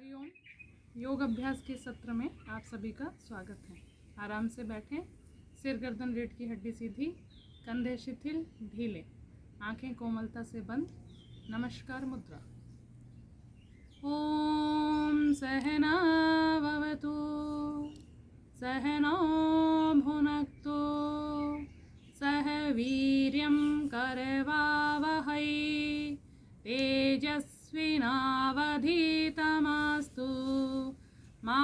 हरिओम। योग अभ्यास के सत्र में आप सभी का स्वागत है। आराम से बैठें, सिर गर्दन रीढ़ की हड्डी सीधी, कंधे शिथिल ढीले, आंखें कोमलता से बंद। नमस्कार मुद्रा। ओम सहना भवतु सहनौ भुनक्तु सह वीर्यं करवावहै तेजस्विनावधीतमस्तु मा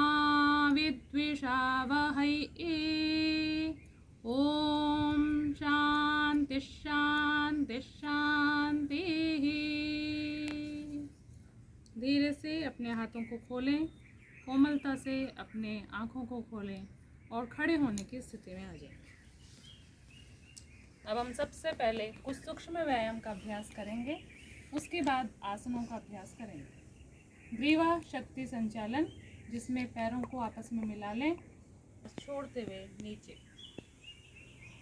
विद्विषावहै। ओम शांति शांति शांति। धीरे से अपने हाथों को खोलें, कोमलता से अपने आँखों को खोलें और खड़े होने की स्थिति में आ जाएं। अब हम सबसे पहले कुछ सूक्ष्म व्यायाम का अभ्यास करेंगे, उसके बाद आसनों का अभ्यास करेंगे। ग्रीवा शक्ति संचालन, जिसमें पैरों को आपस में मिला लें, छोड़ते हुए नीचे।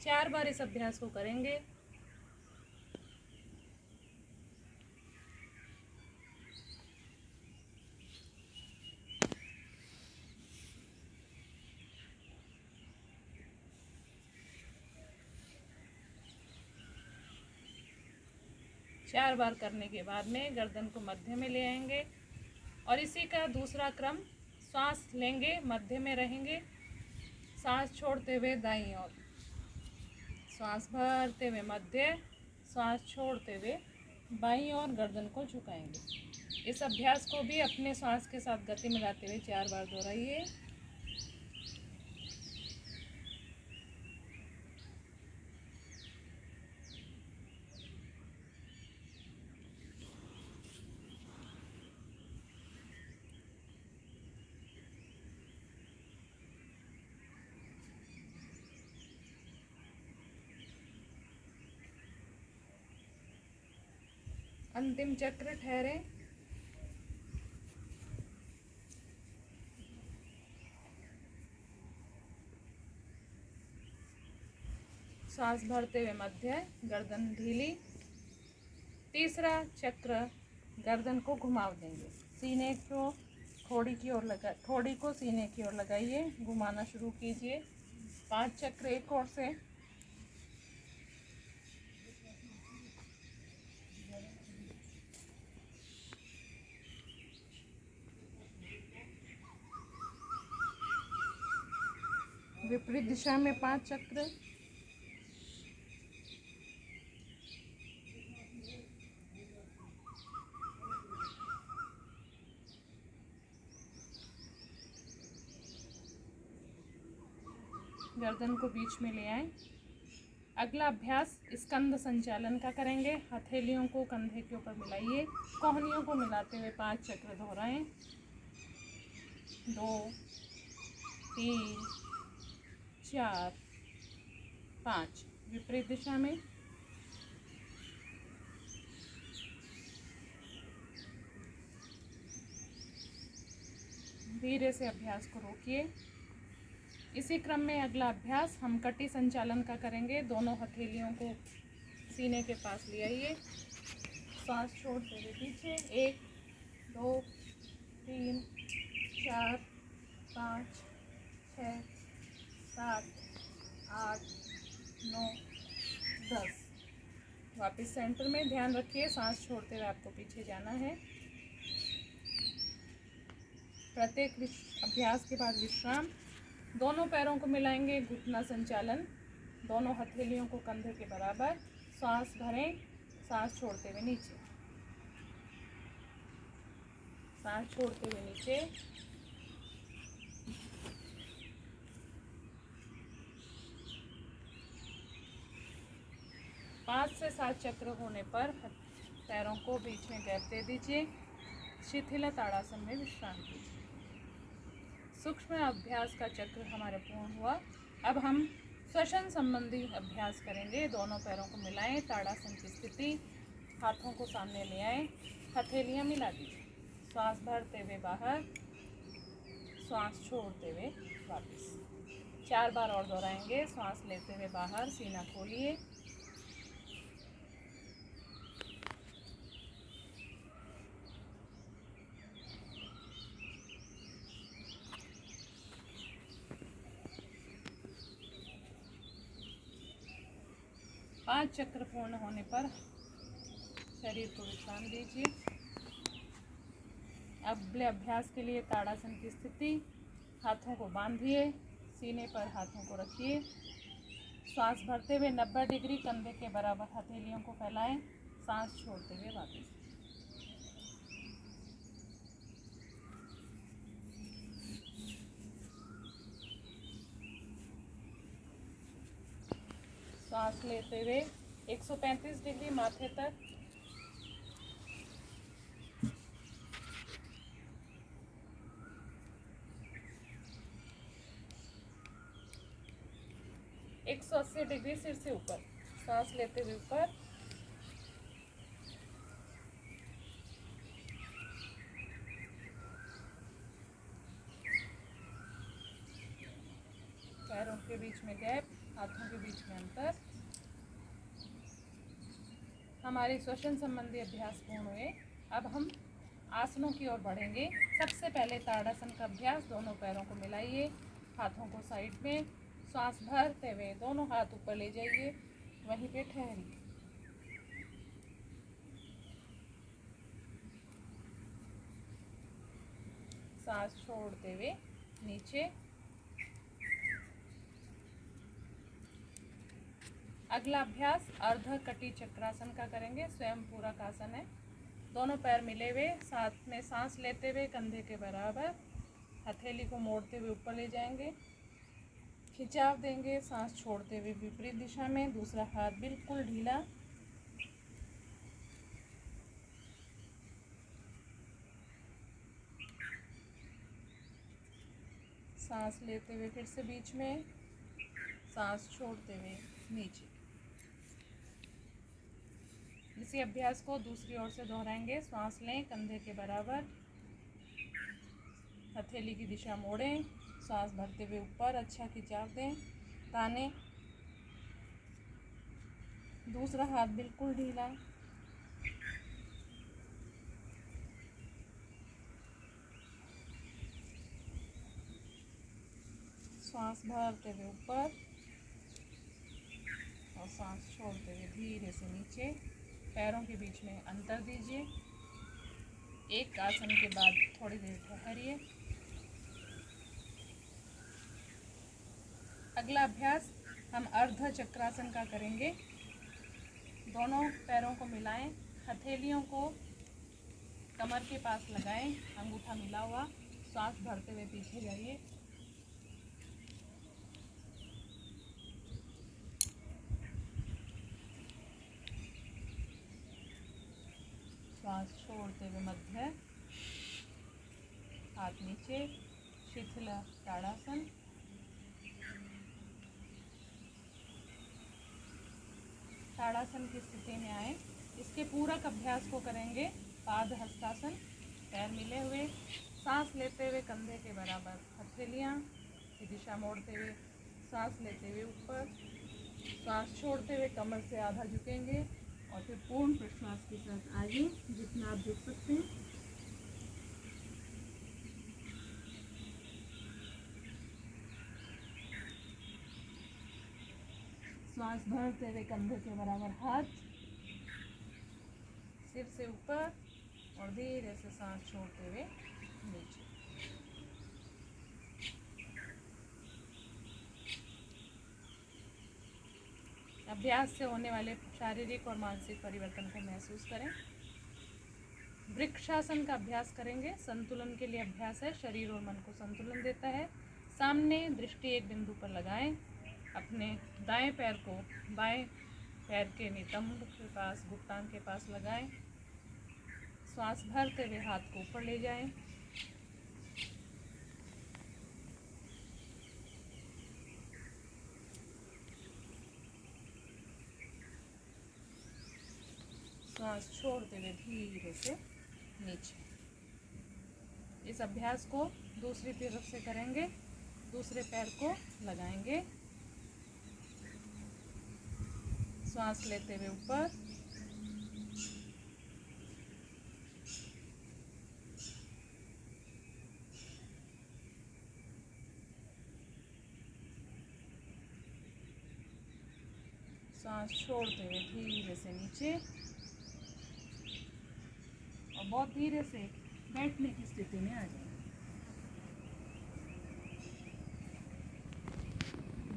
4 बार इस अभ्यास को करेंगे। चार बार करने के बाद में गर्दन को मध्य में ले आएंगे और इसी का दूसरा क्रम, सांस लेंगे, मध्य में रहेंगे, सांस छोड़ते हुए दाईं ओर, सांस भरते हुए मध्य, सांस छोड़ते हुए बाईं ओर गर्दन को झुकाएंगे। इस अभ्यास को भी अपने सांस के साथ गति मिलाते हुए 4 बार दोहराइए। अंतिम चक्र ठहरे। सांस भरते हुए मध्य, गर्दन ढीली। तीसरा चक्र, गर्दन को घुमाव देंगे, सीने को थोड़ी की ओर लगा, थोड़ी को सीने की ओर लगाइए, घुमाना शुरू कीजिए। 5 चक्र एक ओर से। विपरीत दिशा में 5 चक्र। गर्दन को बीच में ले आए। अगला अभ्यास स्कंद संचालन का करेंगे। हथेलियों को कंधे के ऊपर मिलाइए, कोहनियों को मिलाते हुए 5 चक्र दोहराएं। 2 3 4 5। विपरीत दिशा में। धीरे से अभ्यास को रोकिए। इसी क्रम में अगला अभ्यास हम कटी संचालन का करेंगे। दोनों हथेलियों को सीने के पास ले आइए, सांस छोड़ते हुए पीछे। 1 2 3 4 5 6 7 8 9 10। वापस सेंटर में। ध्यान रखिए, सांस छोड़ते हुए आपको पीछे जाना है। प्रत्येक अभ्यास के बाद विश्राम। दोनों पैरों को मिलाएंगे, घुटना संचालन। दोनों हथेलियों को कंधे के बराबर, सांस भरें, सांस छोड़ते हुए नीचे, सांस छोड़ते हुए नीचे। 5 से 7 चक्र होने पर पैरों को बीच में गैप दे दीजिए। शिथिल ताड़ासन में विश्राम कीजिए। सूक्ष्म अभ्यास का चक्र हमारा पूर्ण हुआ। अब हम श्वसन संबंधी अभ्यास करेंगे। दोनों पैरों को मिलाएं, ताड़ासन की स्थिति, हाथों को सामने ले आएं, हथेलियां मिला दीजिए। सांस भरते हुए बाहर, सांस छोड़ते हुए वापस। 4 बार और दोहराएंगे। सांस लेते हुए बाहर, सीना खोलिए, 5 चक्र पूर्ण होने पर शरीर को विश्राम दीजिए। अगले अभ्यास के लिए ताड़ासन की स्थिति, हाथों को बांधिए, सीने पर हाथों को रखिए, सांस भरते हुए 90 डिग्री कंधे के बराबर हथेलियों को फैलाएं, सांस छोड़ते हुए वापस। सांस लेते हुए 135 डिग्री माथे तक, एक 180 डिग्री सिर से ऊपर। सांस लेते हुए ऊपर, पैरों के बीच में गैप, हाथों के बीच में अंतर। हमारे श्वसन संबंधी अभ्यास पूर्ण हुए। अब हम आसनों की ओर बढ़ेंगे। सबसे पहले ताड़ासन का अभ्यास। दोनों पैरों को मिलाइए, हाथों को साइड में, सांस भरते हुए दोनों हाथ ऊपर ले जाइए, वहीं पे ठहरिए। सांस छोड़ते हुए नीचे। अगला अभ्यास अर्ध कटी चक्रासन का करेंगे। स्वयं पूरक आसन है। दोनों पैर मिले हुए, साथ में सांस लेते हुए कंधे के बराबर हथेली को मोड़ते हुए ऊपर ले जाएंगे, खिंचाव देंगे, सांस छोड़ते हुए विपरीत दिशा में, दूसरा हाथ बिल्कुल ढीला। सांस लेते हुए फिर से बीच में, सांस छोड़ते हुए नीचे। इसी अभ्यास को दूसरी ओर से दोहराएंगे। सांस लें, कंधे के बराबर, हथेली की दिशा मोड़ें, सांस भरते हुए ऊपर अच्छा खिंचाव दें, ताने, दूसरा हाथ बिल्कुल ढीला। सांस भरते हुए ऊपर और सांस छोड़ते हुए धीरे से नीचे। पैरों के बीच में अंतर दीजिए। एक आसन के बाद थोड़ी देर ठहरिए। अगला अभ्यास हम अर्ध चक्रासन का करेंगे। दोनों पैरों को मिलाएं, हथेलियों को कमर के पास लगाएं, अंगूठा मिला हुआ, सांस भरते हुए पीछे जाइए। सांस छोड़ते हुए मध्य, हाथ नीचे, शिथिल ताड़ासन। ताड़ासन की स्थिति में आए। इसके पूरक अभ्यास को करेंगे। पाद हस्तासन, पैर मिले हुए, सांस लेते हुए कंधे के बराबर हथेलियाँ की दिशा मोड़ते हुए, सांस लेते हुए ऊपर, सांस छोड़ते हुए कमर से आधा झुकेंगे और फिर पूर्ण प्रश्वास के साथ आगे जितना आप झुक सकते हैं। सांस भरते हुए कंधे के बराबर हाथ सिर से ऊपर और धीरे से सांस छोड़ते हुए नीचे। अभ्यास से होने वाले शारीरिक और मानसिक परिवर्तन को महसूस करें। वृक्षासन का अभ्यास करेंगे। संतुलन के लिए अभ्यास है, शरीर और मन को संतुलन देता है। सामने दृष्टि एक बिंदु पर लगाएं। अपने दाएं पैर को बाएं पैर के नितंब के पास, घुटने के पास लगाएं। सांस भरते हुए हाथ को ऊपर ले जाएं। सांस छोड़ते हुए धीरे से नीचे। इस अभ्यास को दूसरी तरफ से करेंगे। दूसरे पैर को लगाएंगे, सांस लेते हुए ऊपर, सांस छोड़ते हुए धीरे से नीचे और बहुत धीरे से बैठने की स्थिति में आ जाए।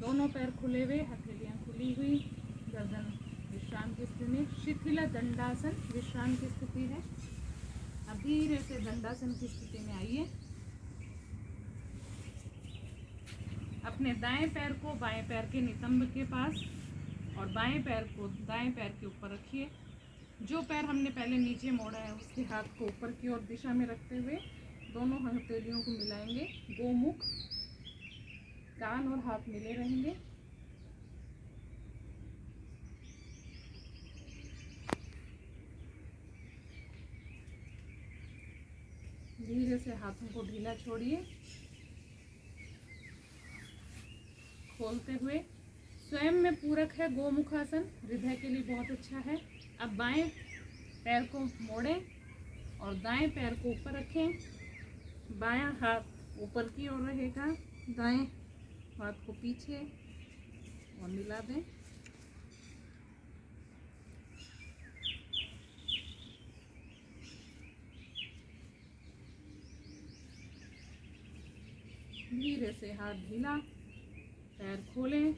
दोनों पैर खुले हुए, हथेलियां खुली हुई, गर्दन विश्राम की स्थिति में। शिथिल दंडासन विश्राम की स्थिति है। अब धीरे से दंडासन की स्थिति में आइए। अपने दाएं पैर को बाएं पैर के नितंब के पास और बाएं पैर को दाएं पैर के ऊपर रखिए। जो पैर हमने पहले नीचे मोड़ा है उसके हाथ को ऊपर की ओर दिशा में रखते हुए दोनों हथेलियों को मिलाएंगे। गोमुख, कान और हाथ मिले रहेंगे। धीरे से हाथों को ढीला छोड़िए, खोलते हुए। स्वयं में पूरक है गोमुखासन, हृदय के लिए बहुत अच्छा है। अब बाएं पैर को मोड़ें और दाएं पैर को ऊपर रखें। बायां हाथ ऊपर की ओर रहेगा, दाएं हाथ को पीछे और मिला दें। धीरे से हाथ ढीला, पैर खोलें।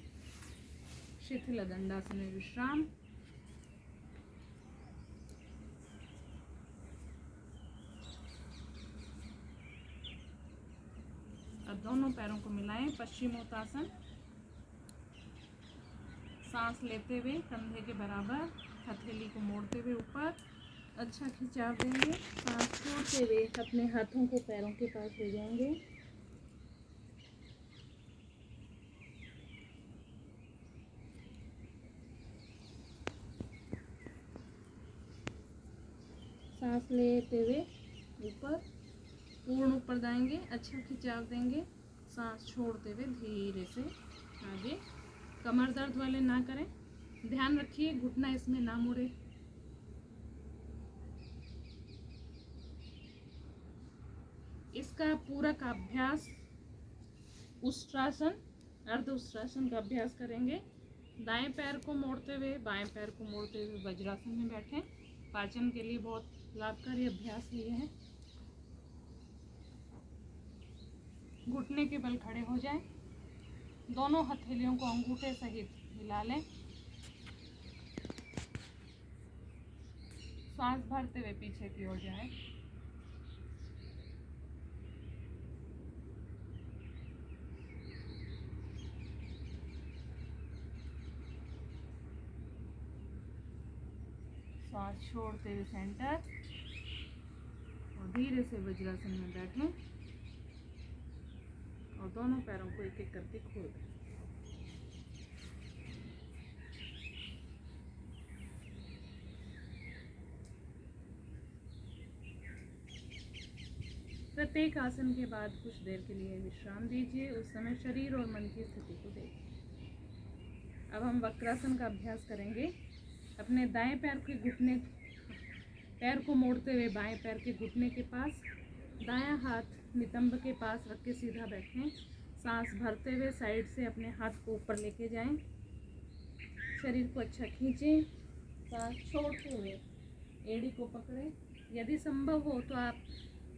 शिथिल दंडासन में विश्राम। अब दोनों पैरों को मिलाएं, पश्चिमोत्तासन। सांस लेते हुए कंधे के बराबर हथेली को मोड़ते हुए ऊपर, अच्छा खिंचाव देंगे। सांस छोड़ते हुए अपने हाथों को पैरों के पास ले जाएंगे। सांस लेते हुए ऊपर, पूर्ण ऊपर जाएंगे, अच्छा खिंचाव देंगे। सांस छोड़ते हुए धीरे से आगे। कमर दर्द वाले ना करें, ध्यान रखिए घुटना इसमें ना मुड़े। इसका पूरक अभ्यास उष्ट्रासन, अर्ध उष्ट्रासन का अभ्यास करेंगे। दाएं पैर को मोड़ते हुए बाएं पैर को मोड़ते हुए वज्रासन में बैठें। पाचन के लिए बहुत लाभकारी अभ्यास ये है। घुटने के बल खड़े हो जाएं। दोनों हथेलियों को अंगूठे सहित मिला लें। सांस भरते हुए पीछे की ओर जाएं। सांस छोड़ते हुए सेंटर और धीरे से वज्रासन में बैठें और दोनों पैरों को एक एक करके खोल दें। प्रत्येक आसन के बाद कुछ देर के लिए विश्राम दीजिए। उस समय शरीर और मन की स्थिति को देखिए। अब हम वक्रासन का अभ्यास करेंगे। अपने दाएं पैर के घुटने, पैर को मोड़ते हुए बाएं पैर के घुटने के पास, दायां हाथ नितंब के पास रख के सीधा बैठें। सांस भरते हुए साइड से अपने हाथ को ऊपर लेके जाएं। शरीर को अच्छा खींचें। सांस छोड़ते हुए एड़ी को पकड़ें। यदि संभव हो तो आप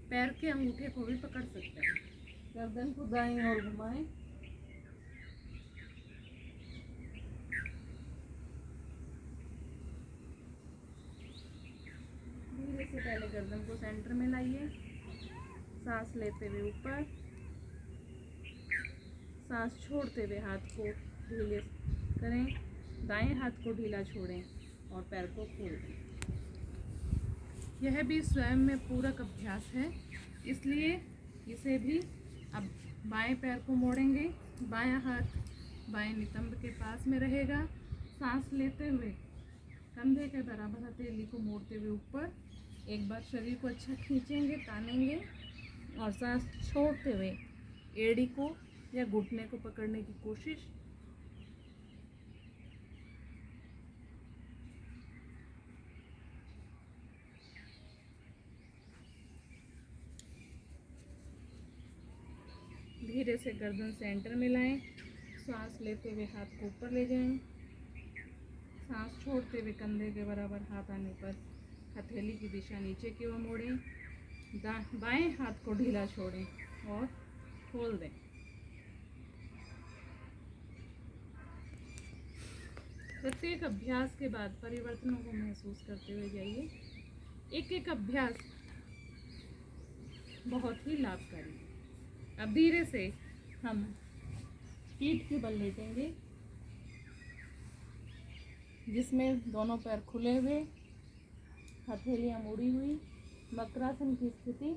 पैर के अंगूठे को भी पकड़ सकते हैं। गर्दन को दाईं ओर घुमाएं। धीरे से पहले गर्दन को सेंटर में लाइए। सांस लेते हुए ऊपर, सांस छोड़ते हुए हाथ को ढीले करें। दाएं हाथ को ढीला छोड़ें और पैर को खोल दें। यह भी स्वयं में पूरक अभ्यास है, इसलिए इसे भी अब बाएं पैर को मोड़ेंगे। बायां हाथ बाएं नितंब के पास में रहेगा। सांस लेते हुए कंधे के बराबर हथेली को मोड़ते हुए ऊपर, एक बार शरीर को अच्छा खींचेंगे, तानेंगे और सांस छोड़ते हुए एड़ी को या घुटने को पकड़ने की कोशिश। धीरे से गर्दन सेंटर में लाएं। सांस लेते हुए हाथ को ऊपर ले जाएं। सांस छोड़ते हुए कंधे के बराबर हाथ आने पर हथेली की दिशा नीचे की ओर मोड़ें। बाएं हाथ को ढीला छोड़ें और खोल दें। प्रत्येक अभ्यास के बाद परिवर्तनों को महसूस करते हुए जाइए। एक एक अभ्यास बहुत ही लाभकारी है। अब धीरे से हम पीठ के बल लेटेंगे, जिसमें दोनों पैर खुले हुए, हथेलियां मुड़ी हुई, वक्रासन की स्थिति।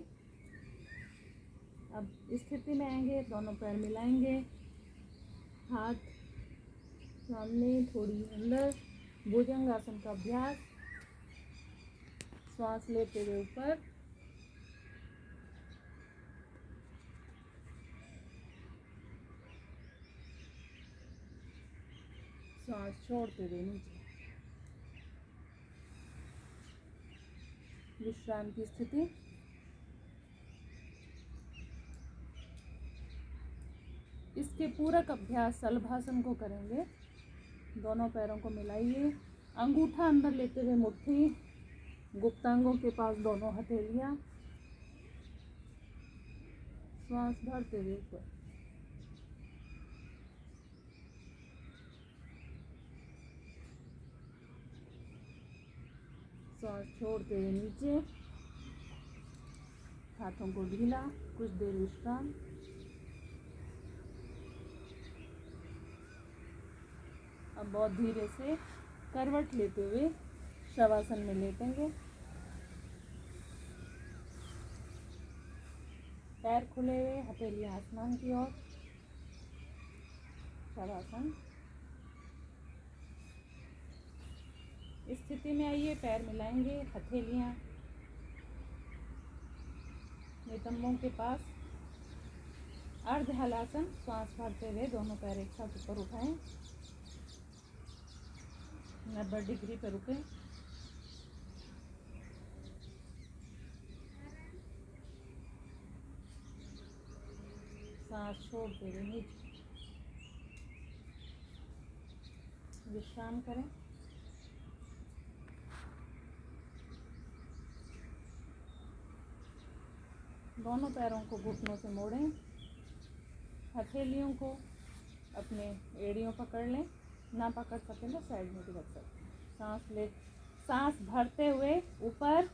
अब स्थिति में आएंगे, दोनों पैर मिलाएंगे, हाथ सामने थोड़ी अंदर, भुजंगासन का अभ्यास। श्वास लेते हुए ऊपर, श्वास छोड़ते हुए नीचे। विश्राम की स्थिति। इसके पूरक अभ्यास शलभासन को करेंगे। दोनों पैरों को मिलाइए, अंगूठा अंदर लेते हुए मुट्ठी, गुप्तांगों के पास दोनों हथेलियां, श्वास भरते हुए ऊपर, श्वास छोड़ते हुए नीचे, हाथों को ढीला, कुछ देर विश्राम। अब बहुत धीरे से करवट लेते हुए शवासन में लेटेंगे। पैर खुले हुए, हथेलियां आसमान की ओर, शवासन। स्थिति में आइए, पैर मिलाएंगे, हथेलियां नितंबों के पास, अर्ध हलासन। श्वास भरते हुए दोनों पैर एक साथ ऊपर उठाएं, 90 डिग्री पर रुकें। सांस छोड़ते हुए नीचे, विश्राम करें। दोनों पैरों को घुटनों से मोड़ें, हथेलियों को अपने एड़ियों पकड़ लें, ना पकड़ सकें तो साइड में भी रख सकते हैं। सांस भरते हुए ऊपर,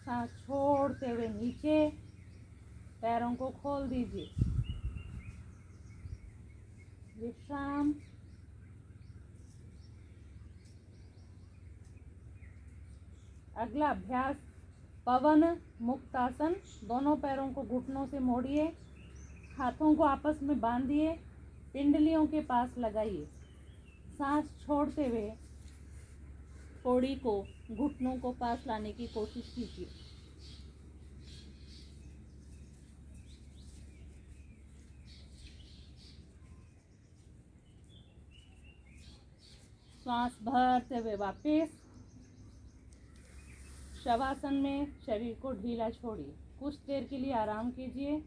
सांस छोड़ते हुए नीचे, पैरों को खोल दीजिए, विश्राम। अगला अभ्यास पवन मुक्तासन। दोनों पैरों को घुटनों से मोड़िए, हाथों को आपस में बांधिए, पिंडलियों के पास लगाइए। सांस छोड़ते हुए कोड़ी को, घुटनों को पास लाने की कोशिश कीजिए। श्वास भरते हुए वापस शवासन में शरीर को ढीला छोड़िए, कुछ देर के लिए आराम कीजिए।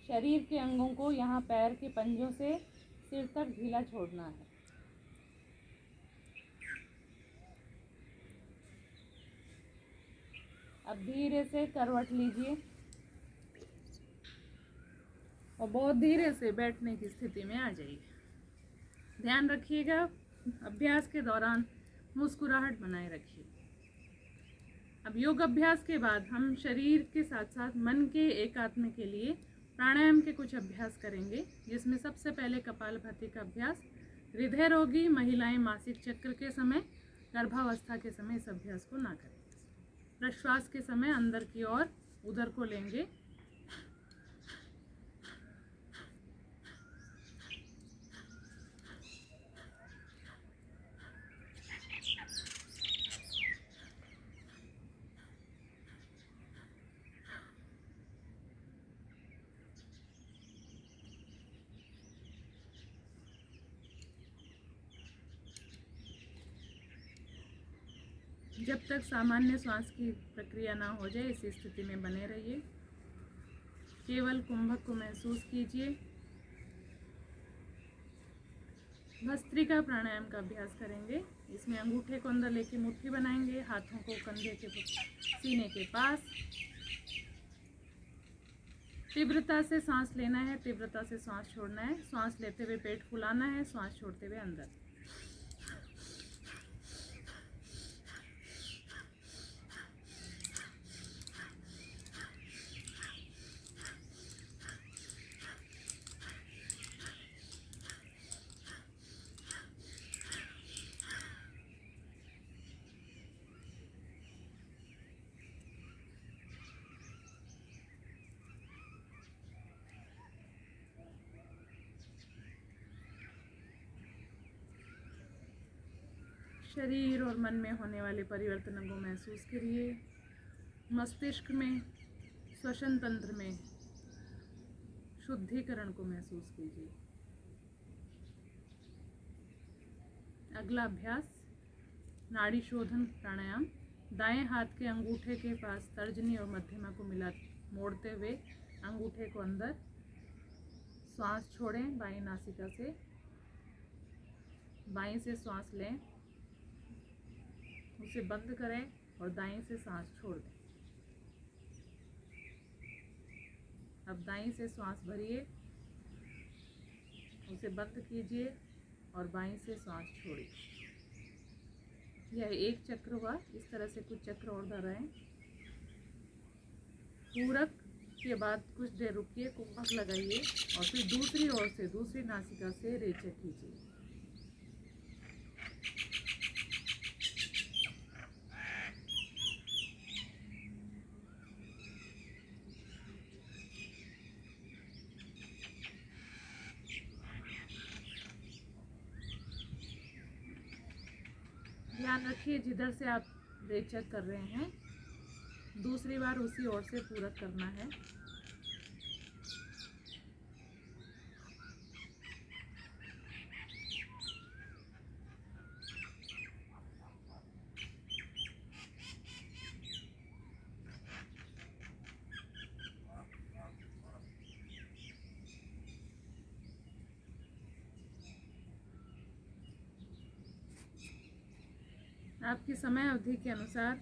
शरीर के अंगों को यहाँ पैर के पंजों से सिर तक ढीला छोड़ना है। अब धीरे से करवट लीजिए और बहुत धीरे से बैठने की स्थिति में आ जाइए। ध्यान रखिएगा, अभ्यास के दौरान मुस्कुराहट बनाए रखिए। अब योग अभ्यास के बाद हम शरीर के साथ साथ मन के एकात्म के लिए प्राणायाम के कुछ अभ्यास करेंगे, जिसमें सबसे पहले कपालभाति का अभ्यास। हृदय रोगी महिलाएं मासिक चक्र के समय, गर्भावस्था के समय इस अभ्यास को ना करें। प्रश्वास के समय अंदर की ओर उदर को लेंगे, जब तक सामान्य श्वास की प्रक्रिया ना हो जाए इसी स्थिति में बने रहिए। केवल कुंभक को महसूस कीजिए। भस्त्रिका प्राणायाम का अभ्यास करेंगे। इसमें अंगूठे को अंदर लेके मुट्ठी बनाएंगे, हाथों को कंधे के सीने के पास। तीव्रता से सांस लेना है, तीव्रता से सांस छोड़ना है। सांस लेते हुए पेट फुलाना है, सांस छोड़ते हुए अंदर। शरीर और मन में होने वाले परिवर्तनों को महसूस करिए। मस्तिष्क में, श्वसन तंत्र में शुद्धिकरण को महसूस कीजिए। अगला अभ्यास नाड़ी शोधन प्राणायाम। दाएं हाथ के अंगूठे के पास तर्जनी और मध्यमा को मोड़ते हुए अंगूठे को अंदर। श्वास छोड़ें बाईं नासिका से, बाईं से श्वास लें, उसे बंद करें और दाईं से सांस छोड़ दें। अब दाईं से श्वास भरिए, उसे बंद कीजिए और बाईं से सांस छोड़िए। यह एक चक्र हुआ। इस तरह से कुछ चक्र और दोहराएं। पूरक के बाद कुछ देर रुकिए, कुंभक लगाइए और फिर दूसरी ओर से, दूसरी नासिका से रेचक कीजिए। ध्यान रखिए जिधर से आप रेचक कर रहे हैं दूसरी बार उसी ओर से पूरक करना है। आपकी समय अवधि के अनुसार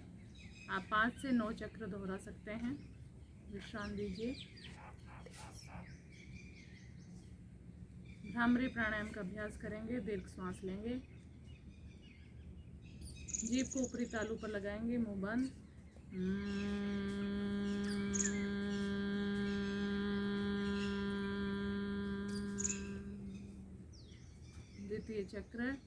आप 5 से 9 चक्र दोहरा सकते हैं। विश्राम दीजिए। भ्रामरी प्राणायाम का अभ्यास करेंगे। दीर्घ श्वास लेंगे, जीभ को ऊपरी तालू पर लगाएंगे, मुंह बंद। द्वितीय चक्र।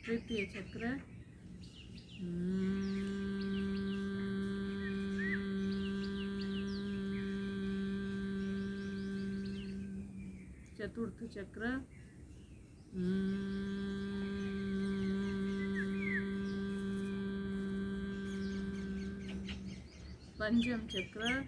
तृतीय चक्र। चतुर्थ चक्र। पंचम चक्र।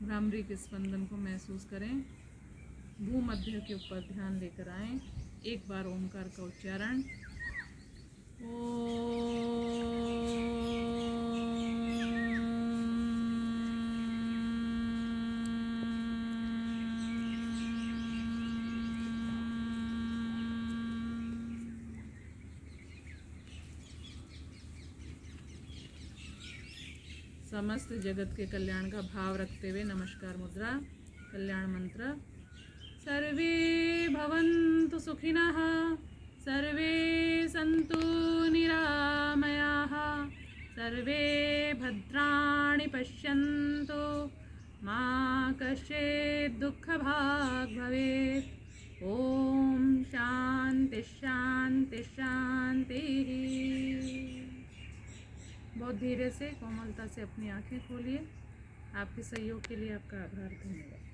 भ्रामरी के स्पंदन को महसूस करें। भूमध्य के ऊपर ध्यान लेकर आएं। एक बार ओमकार का उच्चारण। समस्त जगत के कल्याण का भाव रखते हुए नमस्कार मुद्रा। कल्याण मंत्र। सर्वे भवन्तु सुखिनः, सर्वे सन्तु निरामयाः, सर्वे भद्राणि पश्यन्तु, मा कश्चित् दुःखभाग् भवेत्। ओम शांति शांति शांति। बहुत धीरे से, कोमलता से अपनी आंखें खोलिए। आपके सहयोग के लिए आपका आभार। धन्यवाद।